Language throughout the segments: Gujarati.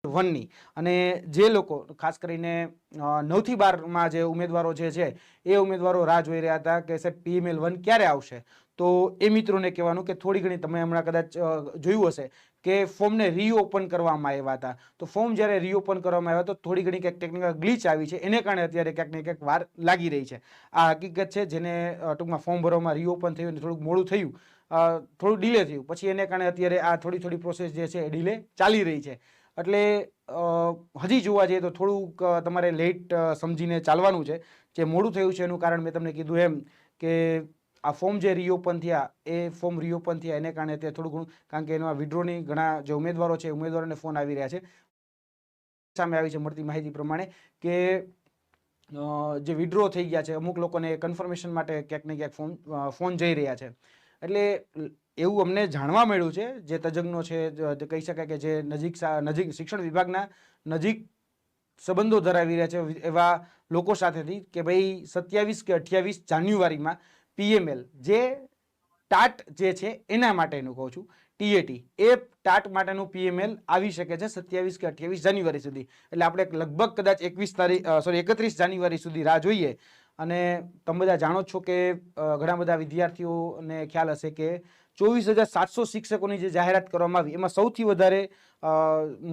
વનની અને જે લોકો ખાસ કરીને 9 થી 12 જે ઉમેદવારો જે છે એ ઉમેદવારો રાહ જોઈ રહ્યા હતા કે સાહેબ PML 1 ક્યારે આવશે, તો એ મિત્રોને કહેવાનું કે થોડી ઘણી તમે હમણાં કદાચ જોયું હશે કે ફોર્મને રીઓપન કરવામાં આવ્યા હતા. તો ફોર્મ જ્યારે રીઓપન કરવામાં આવ્યા તો થોડી ઘણી કંઈક ટેકનિકલ ગ્લિચ આવી છે, એને કારણે અત્યારે ક્યાંક ને ક્યાંક વાર લાગી રહી છે. આ હકીકત છે, જેને ટૂંકમાં ફોર્મ ભરવામાં રીઓપન થયું અને થોડુંક મોડું થયું, થોડું ડિલે થયું, પછી એને કારણે અત્યારે આ થોડી પ્રોસેસ જે છે એ ડિલે ચાલી રહી છે. એટલે હજી જોવા જઈએ તો થોડુંક તમારે લેટ સમજીને ચાલવાનું છે. જે મોડું થયું છે એનું કારણ મેં તમને કીધું એમ કે આ ફોર્મ જે રીઓપન થયા એ ફોર્મ રીઓપન થયા એને કારણે અત્યારે થોડું ઘણું, કારણ કે એના વિડ્રોની ઘણા જે ઉમેદવારો છે ઉમેદવારોને ફોન આવી રહ્યા છે. સામે આવી છે મળતી માહિતી પ્રમાણે કે જે વિડ્રો થઈ ગયા છે અમુક લોકોને કન્ફર્મેશન માટે ક્યાંક ને ક્યાંક ફોન જઈ રહ્યા છે. એટલે એવું અમને જાણવા મળ્યું છે, જે તજજ્ઞો છે, કહી શકાય કે જે નજીક શિક્ષણ વિભાગના નજીક સંબંધો ધરાવી રહ્યા છે એવા લોકો સાથેથી, કે ભાઈ 27 કે 28 જાન્યુઆરીમાં PML જે ટાટ જે છે એના માટેનું કહું છું, TAT એ ટાટ માટેનું PML આવી શકે છે 27 કે 28 જાન્યુઆરી સુધી. એટલે આપણે લગભગ કદાચ 31 જાન્યુઆરી સુધી રાહ જોઈએ. અને તમે બધા જાણો છો કે ઘણા બધા વિદ્યાર્થીઓને ખ્યાલ હશે કે 24,700 શિક્ષકોની જે જાહેરાત કરવામાં આવી એમાં સૌથી વધારે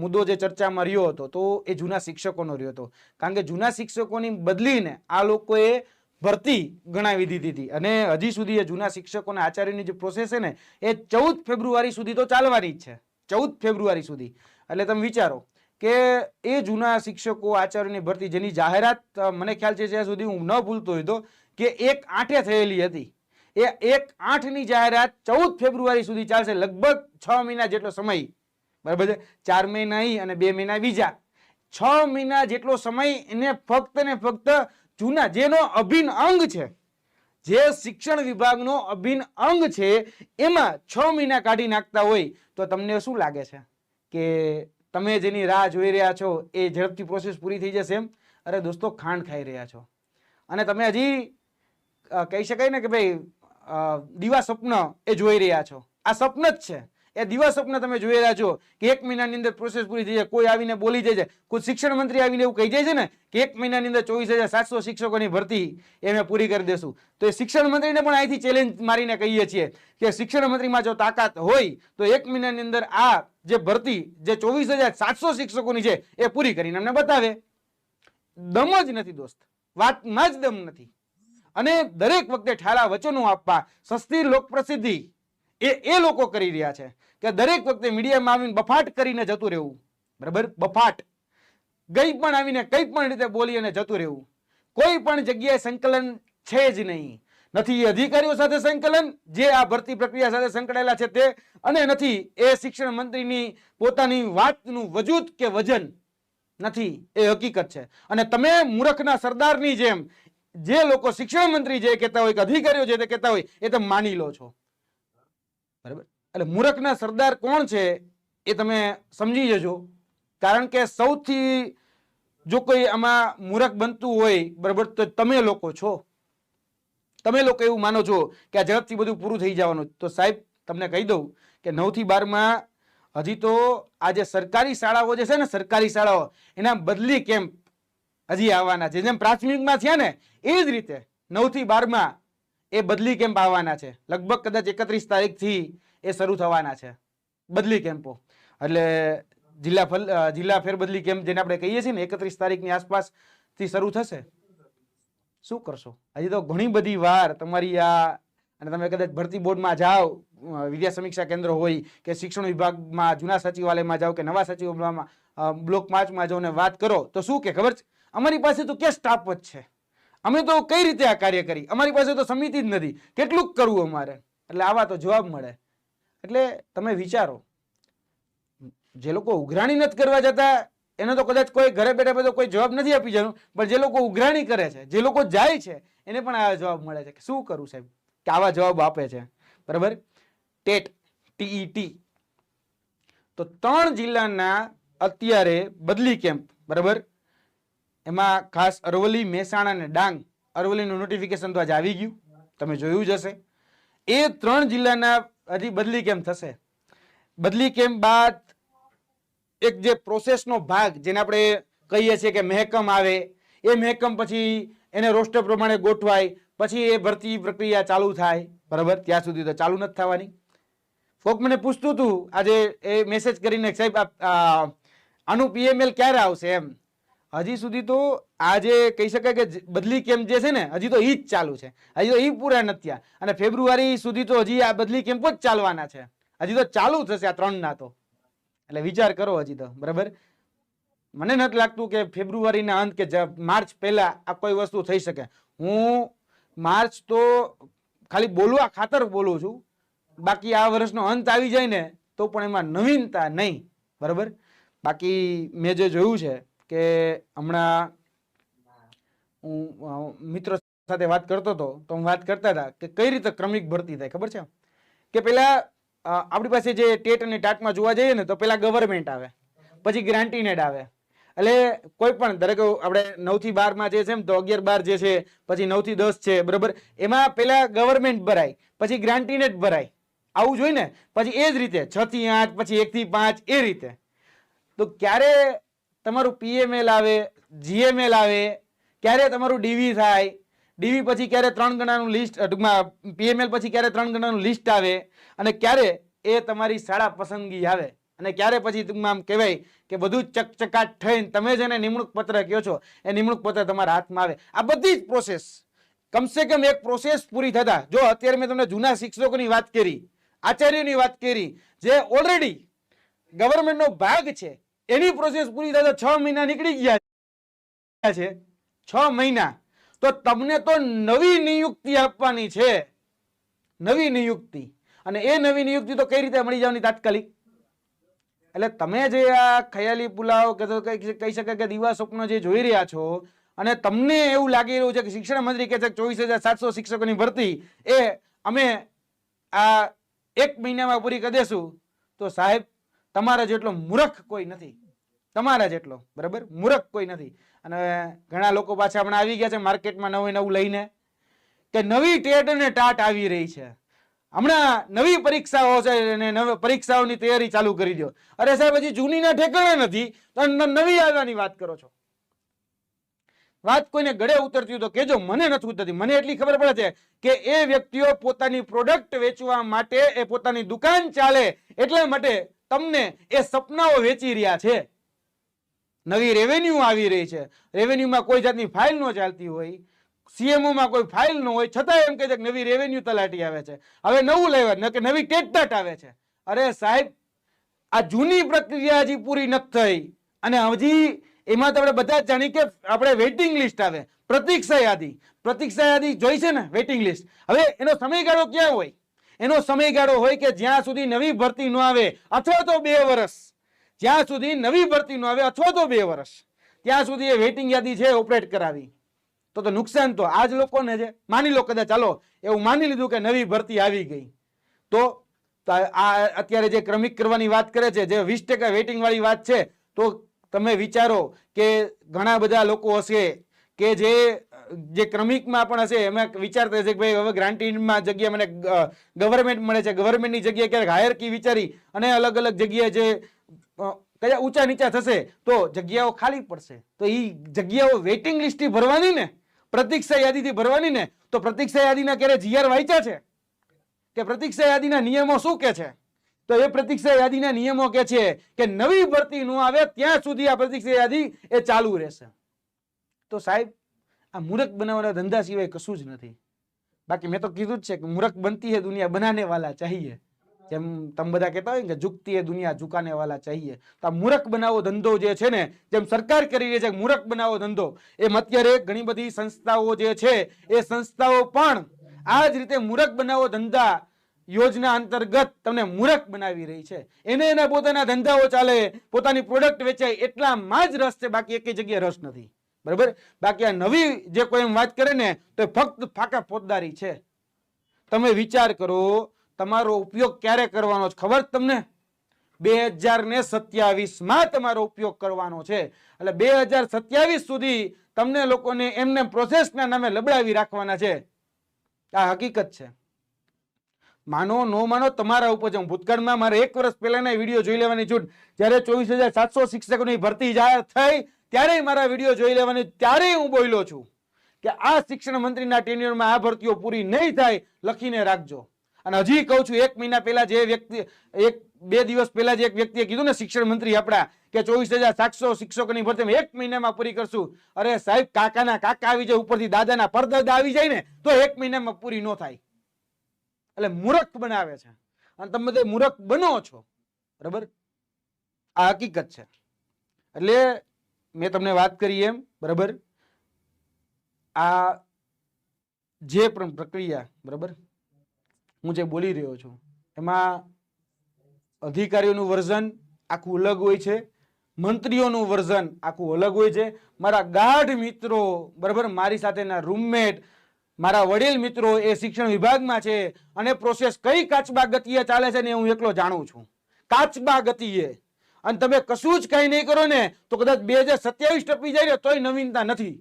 મુદ્દો જે ચર્ચામાં રહ્યો હતો તો એ જૂના શિક્ષકોનો રહ્યો હતો. કારણ કે જૂના શિક્ષકોની બદલીને આ લોકોએ ભરતી ગણાવી દીધી હતી અને હજી સુધી એ જૂના શિક્ષકોના આચાર્યની જે પ્રોસેસ છે ને એ 14 ફેબ્રુઆરી સુધી તો ચાલવાની જ છે. 14 ફેબ્રુઆરી સુધી. એટલે તમે વિચારો કે એ જૂના શિક્ષકો આચાર્યની ભરતી જેની જાહેરાત મને ખ્યાલ છે જ્યાં સુધી હું ન ભૂલતો હોય તો કે 1/8 થયેલી હતી, એ 1/8ની જાહેરાત 14 ફેબ્રુઆરી સુધી ચાલશે. લગભગ 6 મહિના જેટલો સમય, બરાબર છે, 4 મહિના અહીં અને 2 મહિના બીજા, 6 મહિના જેટલો સમય એને ફક્ત ને ફક્ત જૂના જેનો અભિન્ન અંગ છે, જે શિક્ષણ વિભાગનો અભિન્ન અંગ છે એમાં 6 મહિના કાઢી નાખતા હોય તો તમને શું લાગે છે કે તમે જેની રાહ જોઈ રહ્યા છો એ ઝડપથી પ્રોસેસ પૂરી થઈ જશે એમ? અરે દોસ્તો, ખાંડ ખાઈ રહ્યા છો. અને તમે હજી કહી શકાય ને કે ભાઈ દીવા સ્વપ્ન એ જોઈ રહ્યા છો. આ સ્વપ્ન જ છે, એ દીવા સ્વપ્ન તમે જોઈ રહ્યા છો કે 1 મહિનાની અંદર પ્રોસેસ પૂરી થઈ જાય. કોઈ આવીને બોલી જાય છે, કોઈ શિક્ષણ મંત્રી આવીને એવું કહી જાય છે ને કે 1 મહિનાની અંદર 24,700 શિક્ષકોની ભરતી એ અમે પૂરી કરી દેશું. તો એ શિક્ષણ મંત્રીને પણ અહીંથી ચેલેન્જ મારીને કહીએ છીએ કે શિક્ષણ મંત્રીમાં જો તાકાત હોય તો 1 મહિનાની અંદર આ જે ભરતી જે 24,700 શિક્ષકોની છે એ પૂરી કરીને અમને બતાવે. દમ જ નથી દોસ્ત, વાતમાં જ દમ નથી. અને દરેક વખતે ઠાલા વચનો આપવા, સસ્તી લોક પ્રસિદ્ધિ એ લોકો કરી રહ્યા છે કે દરેક વખતે મીડિયામાં આવીને બફાટ કરીને જતું રહેવું. બરાબર, બફાટ, ગઈ પણ આવીને કઈ પણ રીતે બોલી અને જતું રહેવું. કોઈ પણ જગ્યાએ સંકલન છે જ નહીં. નથી અધિકારીઓ સાથે સંકલન જે આ ભરતી પ્રક્રિયા સાથે સંકળાયેલા છે તે, અને નથી એ શિક્ષણ મંત્રીની પોતાની વાતનું વજૂદ કે વજન નથી. એ હકીકત છે. અને તમે મૂર્ખના સરદારની જેમ જે લોકો શિક્ષણ મંત્રી જે કહેતા હોય કે અધિકારીઓ જે કહેતા હોય એ તમે માની લો છો. બરાબર, એટલે મૂર્ખના સરદાર કોણ છે એ તમે સમજી જજો. કારણ કે સૌથી જો કોઈ આમાં મૂર્ખ બનતું હોય, બરાબર, તો તમે લોકો છો. તમે લોકો એવું માનો છો કે આ ઝડપથી બધું પૂરું થઈ જવાનું. તો સાહેબ તમને કહી દઉં કે 9 થી 12માં હજી તો આ જે સરકારી શાળાઓ જે છે ને, સરકારી શાળાઓ એના બદલી કેમ્પ હજી આવવાના છે. જેમ પ્રાથમિકમાં થયા ને એ જ રીતે 9 થી 12માં એ બદલી કેમ્પ આવવાના છે. લગભગ કદાચ 31 તારીખથી એ શરૂ થવાના છે બદલી કેમ્પો. એટલે જિલ્લા ફેરબદલી કેમ્પ જેને આપણે કહીએ છીએ ને 31 તારીખની આસપાસથી શરૂ થશે. શું કરશો? હજી તો ઘણી બધી વાર તમારી આ, અને તમે કદાચ ભરતી બોર્ડમાં જાઓ, વિદ્યા સમીક્ષા કેન્દ્ર હોય કે શિક્ષણ વિભાગમાં જૂના સચિવાલયમાં જાઓ કે નવા સચિવાલયમાં બ્લોક 5માં જાઓ ને વાત કરો તો શું કે ખબર છે, અમારી પાસે તો ક્યાં સ્ટાફ જ છે, અમે તો કઈ રીતે આ કાર્ય કરી, અમારી પાસે તો સમિતિ જ નથી, કેટલું કરવું અમારે. એટલે આવા તો જવાબ મળે. એટલે તમે વિચારો, જે લોકો ઉઘરાણી નથી કરવા જતા એને તો કદાચ કોઈ ઘરે બેઠા કોઈ જવાબ નથી આપી જવાનું, પણ જે લોકો ઉઘરાણી કરે છે, જે લોકો જાય છે એને પણ આવા જવાબ મળે છે કે શું કરું સાહેબ, કે આવા જવાબ આપે છે. બરાબર, ટેટ TET તો 3 જિલ્લાના અત્યારે બદલી કેમ્પ, બરાબર, એમાં ખાસ અરવલ્લી, મહેસાણા અને ડાંગ. અરવલ્લીનું નોટિફિકેશન તો આજે આવી ગયું, તમે જોયું જ હશે. એ 3 જિલ્લાના હજી બદલી કેમ્પ થશે. બદલી કેમ્પ બાદ એક જે પ્રોસેસનો ભાગ જેને આપણે કહીએ છીએ કે મહેકમ આવે, એ મહેકમ પછી એને રોસ્ટર પ્રમાણે ગોઠવાય, પછી એ ભરતી પ્રક્રિયા ચાલુ થાય, બરાબર. ત્યાં સુધી તો ચાલુ નથી થવાની. કોક મને પૂછતું હતું આજે એ મેસેજ કરીને, સાહેબ આનું પીએમએલ ક્યારે આવશે એમ. હજી સુધી તો આજે કહી શકાય કે બદલી કેમ્પ જે છે ને હજી તો ઈ જ ચાલુ છે, હજી તો ઈ પૂરા નથી થયા, અને ફેબ્રુઆરી સુધી તો હજી આ બદલી કેમ્પ જ ચાલવાના છે, હજી તો ચાલુ થશે આ 3 ના તો. એટલે વિચાર કરો હજી તો, બરાબર. મને નથી લાગતું કે ફેબ્રુઆરીના અંત કે માર્ચ પહેલા આ કોઈ વસ્તુ થઈ શકે. હું માર્ચ તો ખાલી બોલવા ખાતર બોલું છું, બાકી આ વર્ષનો અંત આવી જાય ને તો પણ એમાં નવીનતા નહીં, બરાબર. બાકી મેં જે જોયું છે કે હમણાં હું મિત્રો સાથે વાત કરતો હતો તો હું વાત કરતા હતા કે કઈ રીતે ક્રમિક ભરતી થાય. ખબર છે કે પેલા આપણી પાસે જે ટેટ અને ટાટમાં જોવા જઈએ ને તો પેલા ગવર્મેન્ટ આવે, પછી ગ્રાન્ટીનેડ આવે. એટલે કોઈ પણ દરેક આપણે 9 થી 12 માં જે છે તો 11 12 જે છે, પછી 9 થી 10 છે, બરાબર. એમાં પેલા ગવર્મેન્ટ ભરાય, પછી ગ્રાન્ટીનેડ ભરાય, આવું જોઈ ને. પછી એ જ રીતે 6 થી 8, પછી 1 થી 5, એ રીતે. તો ક્યારે તમારું પીએમએલ આવે, જીએમએલ આવે, ક્યારે તમારું ડીવી થાય, ડીવી પછી ક્યારે 3 ગણાનું લિસ્ટ, ટૂંકમાં પીએમએલ પછી ક્યારે 3 ગણાનું લિસ્ટ આવે, અને ક્યારે એ તમારી શાળા પસંદગી આવે, અને ક્યારે પછી ટૂંકમાં આમ કહેવાય કે બધું ચકચકાટ થઈને તમે જેને નિમણૂક પત્ર કહો છો એ નિમણૂક પત્ર તમારા હાથમાં આવે. આ બધી જ પ્રોસેસ, કમસે કમ એક પ્રોસેસ પૂરી થતા, જો અત્યારે મેં તમને જૂના શિક્ષકોની વાત કરી, આચાર્યોની વાત કરી, જે ઓલરેડી ગવર્મેન્ટનો ભાગ છે, એની પ્રોસેસ પૂરી થતા 6 મહિના નીકળી ગયા છે. 6 મહિના તો તમને તો નવી નિયુક્તિ આપવાની છે, નવી નિયુક્તિ. અને એ નવી નિયુક્તિ તો કઈ રીતે મળી જવાની તાત્કાલિક. એટલે તમે જે આ ખયાલી પુલાવ કે તો કહી શકાય કે દીવા સ્વપ્ન જે જોઈ રહ્યા છો, અને તમને એવું લાગી રહ્યું છે કે શિક્ષણ મંત્રી કહે છે 24,700 શિક્ષકોની ભરતી એ અમે આ 1 મહિનામાં પૂરી કરી દેશું, તો સાહેબ તમારા જેટલો મૂર્ખ કોઈ નથી, તમારા જેટલો, બરાબર, મૂર્ખ કોઈ નથી. અને ઘણા લોકો પાછા હમણાં આવી ગયા છે માર્કેટમાં નવું લઈને કે નવી ટેટ અને ટાટ આવી રહી છે, હમણાં નવી પરીક્ષાઓ છે અને પરીક્ષાઓની તૈયારી ચાલુ કરી દો. અરે સાહેબ હજી જૂનીના ઠેકાણા નથી તો નવી આવવાની વાત કરો છો. વાત કોઈને ગળે ઉતરતી હોય તો કેજો, મને નથી ઉતરતી. મને એટલી ખબર પડે છે કે એ વ્યક્તિઓ પોતાની પ્રોડક્ટ વેચવા માટે, એ પોતાની દુકાન ચાલે એટલા માટે તમને એ સપનાઓ વેચી રહ્યા છે. નવી રેવન્યુ આવી રહી છે, રેવન્યુમાં કોઈ જાતની ફાઇલ ન ચાલતી હોય, સીએમઓમાં કોઈ ફાઇલ ન હોય, છતાં એમ કહે છે કે નવી રેવન્યુ તલાટી આવે છે, હવે નવું લેવા કે નવી ટેટ આવે છે. અરે સાહેબ આ જૂની પ્રક્રિયા હજી પૂરી નથી થઈ, અને હજી એમાં તો આપણે બધા જ જાણીએ કે આપણે વેઇટિંગ લિસ્ટ આવે, પ્રતીક્ષા યાદી. પ્રતીક્ષા યાદી જોઈ છે ને, વેઇટિંગ લિસ્ટ. હવે એનો સમયગાળો ક્યાં હોય? એનો સમયગાળો હોય કે જ્યાં સુધી નવી ભરતી ન આવે, અથવા તો 2 વર્ષ, જ્યાં સુધી નવી ભરતી ન આવે અથવા તો 2 વર્ષ, ત્યાં સુધી એ વેઇટિંગ યાદી છે ઓપરેટ કરાવી. તો નુકસાન તો આજ લોકોને છે. માની લો કદાચ ચાલો એવું માની લીધું કે નવી ભરતી આવી ગઈ, તો આ અત્યારે જે ક્રમિક કરવાની વાત કરે છે, જે 20% વેઇટિંગ વાળી વાત છે, તો તમે વિચારો કે ઘણા બધા લોકો હશે કે જે ક્રમિકમાં પણ હશે, એમાં વિચારતા હશે કે ભાઈ હવે ગ્રાન્ટીમાં જગ્યા મને ગવર્મેન્ટ મળે છે, ગવર્મેન્ટની જગ્યાએ ક્યારેક હાયર કી વિચારી અને અલગ અલગ જગ્યાએ જે કયા ઊંચા નીચા થશે તો જગ્યાઓ ખાલી પડશે. તો એ જગ્યાઓ વેઇટિંગ લિસ્ટ ભરવાની ને, પ્રતીક્ષા યાદીથી ભરવાની ને. તો પ્રતીક્ષા યાદીના ક્યારે જીઆર વાંચ્યા છે કે પ્રતીક્ષા યાદીના નિયમો શું કે છે? તો એ પ્રતીક્ષા યાદીના નિયમો કે છે કે નવી ભરતી ન આવે ત્યાં સુધી આ પ્રતીક્ષા યાદી એ ચાલુ રહેશે. તો સાહેબ આ મૂર્ખ બનાવવાના ધંધા સિવાય કશું જ નથી. બાકી મેં તો કીધું જ છે કે મૂર્ખ બનતી હે દુનિયા બનાને વાલા ચાહીએ. જેમ તમે બધા કહેતા હોય કે ઝુકતી હે દુનિયા ઝુકાને વાલા ચાહીએ. તો આ મૂર્ખ બનાવો ધંધો જે છે ને, જેમ સરકાર કરી રહી છે મૂર્ખ બનાવો ધંધો, એમ અત્યારે ઘણી બધી સંસ્થાઓ જે છે એ સંસ્થાઓ પણ આ જ રીતે મૂર્ખ બનાવો ધંધા યોજના અંતર્ગત તમને મૂર્ખ બનાવી રહી છે. એને એના પોતાના ધંધાઓ ચાલે, પોતાની પ્રોડક્ટ વેચાય એટલામાં જ રસ છે, બાકી એક જગ્યાએ રસ નથી. બરાબર. બાકી આ નવી જે કોઈ એમ વાત કરે ને તો ફક્ત ફાકા ફોજદારી છે. તમે વિચાર કરો તમારો ઉપયોગ ક્યારે કરવાનો છે ખબર તમને? 2027 તમારો ઉપયોગ કરવાનો છે. એટલે 2027 સુધી તમને લોકોને એમને પ્રોસેસના નામે લબડાવી રાખવાના છે. આ હકીકત છે. માનો નો માનો તમારા ઉપર છે. ભૂતકાળમાં મારે 1 વર્ષ પહેલાના વિડીયો જોઈ લેવાની છૂટ. જ્યારે 24,700 શિક્ષકોની ભરતી જાહેર થઈ ત્યારે મારા વિડીયો જોઈ લેવાની, ત્યારે હું બોલ્યો છું કે આ શિક્ષણ મંત્રીના ટેન્યુરમાં આ ભરતીઓ પૂરી નહીં થાય, લખીને રાખજો. અને હજી કહું છું, 1 મહિના પહેલા જે વ્યક્તિ 1-2 દિવસ પહેલા જે એક વ્યક્તિએ કીધું ને શિક્ષણ મંત્રી આપણા કે 24,700 શિક્ષકોની ભરતી 1 મહિનામાં પૂરી કરશું. અરે સાહેબ, કાકાના કાકા આવી જાય, ઉપરથી દાદાના પરદાદા આવી જાય ને તો 1 મહિનામાં પૂરી ન થાય. એટલે મૂર્ખ બનાવે છે અને તમે બધા મૂર્ખ બનો છો. બરાબર, આ હકીકત છે. એટલે મેં તમને વાત કરી એમ, બરાબર, આ જે પણ પ્રક્રિયા, બરાબર, હું જે બોલી રહ્યો છું એમાં અધિકારીઓનું વર્ઝન આખું અલગ હોય છે, મંત્રીઓનું વર્ઝન આખું અલગ હોય છે. મારા ગાઢ મિત્રો, બરાબર, મારી સાથેના રૂમમેટ, મારા વડીલ મિત્રો એ શિક્ષણ વિભાગમાં છે અને પ્રોસેસ કઈ કાચબા ગતિએ ચાલે છે ને હું એકલો જાણું છું. કાચબા ગતિએ. અને તમે કશું જ કઈ નહીં કરો ને તો કદાચ 2027 ટપી જાય ને તોય નવીનતા નથી.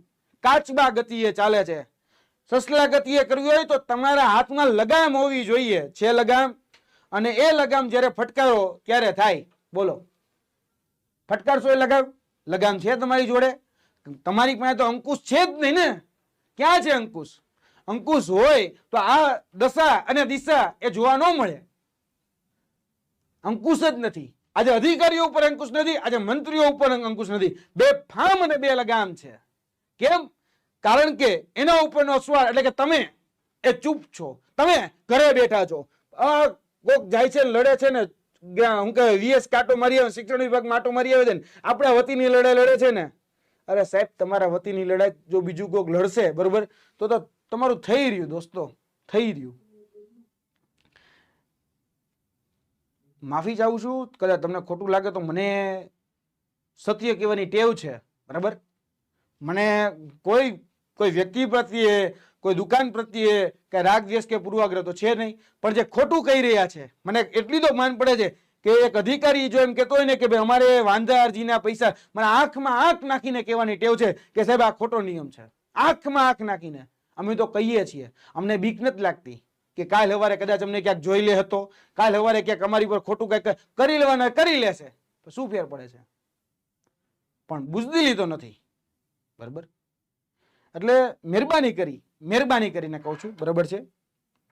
કાચબા ગતિએ ચાલે છે. સસલા ગતિએ કરવી હોય તો તમારા હાથમાં લગામ હોવી જોઈએ. છે લગામ? અને એ લગામ જ્યારે ફટકારો ત્યારે થાય. બોલો, ફટકારશો એ લગામ છે તમારી જોડે? તમારી પાસે તો અંકુશ છે જ નહીં ને. ક્યાં છે અંકુશ? અંકુશ હોય તો આ દશા અને દિશા એ જોવા ન મળે. અંકુશ જ નથી. આજે અધિકારીઓ ઉપર અંકુશ નથી, આજે મંત્રીઓ ઉપર અંકુશ નથી. બે ફામ અને બે લગામ છે. કેમ? કારણ કે એના ઉપરનો સ્વાર એટલે કે તમે એ ચૂપ છો, તમે ઘરે બેઠા છો. કોક જાય છે લડે છે ને, હું કે વીએસ કાંટો મારી આવે, શિક્ષણ વિભાગ માટો મારી આવે છે ને, આપણા વતીની લડાઈ લડે છે ને. અરે સાહેબ, તમારા વતીની લડાઈ જો બીજું કોક લડશે, બરોબર, તો તમારું થઈ રહ્યું દોસ્તો, થઈ રહ્યું. માફી ચાહું છું, કદાચ તમને ખોટું લાગે તો. મને સત્ય કહેવાની ટેવ છે, બરાબર. મને કોઈ વ્યક્તિ પ્રત્યે, કોઈ દુકાન પ્રત્યે કે રાગ દ્વેષ કે પૂર્વાગ્રહ તો છે નહીં. પણ જે ખોટું કહી રહ્યા છે, મને એટલી તો માન પડે છે કે એક અધિકારી જો એમ કહેતો હોય ને કે ભાઈ અમારે વાંધા અરજીના પૈસા, મને આંખમાં આંખ નાખીને કહેવાની ટેવ છે કે સાહેબ આ ખોટો નિયમ છે. આંખમાં આંખ નાખીને અમે તો કહીએ છીએ. અમને બીક નથી લાગતી કે કાલ સવારે કદાચ અમને ક્યાંક જોઈ લે હતો, કાલ સવારે ક્યાંક અમારી પર ખોટું કંઈક કરી લેવાનું કરી લેશે, તો શું ફેર પડે છે? પણ બુઝદિલી તો નથી, બરાબર. એટલે મહેરબાની કરીને કહું છું, બરાબર છે,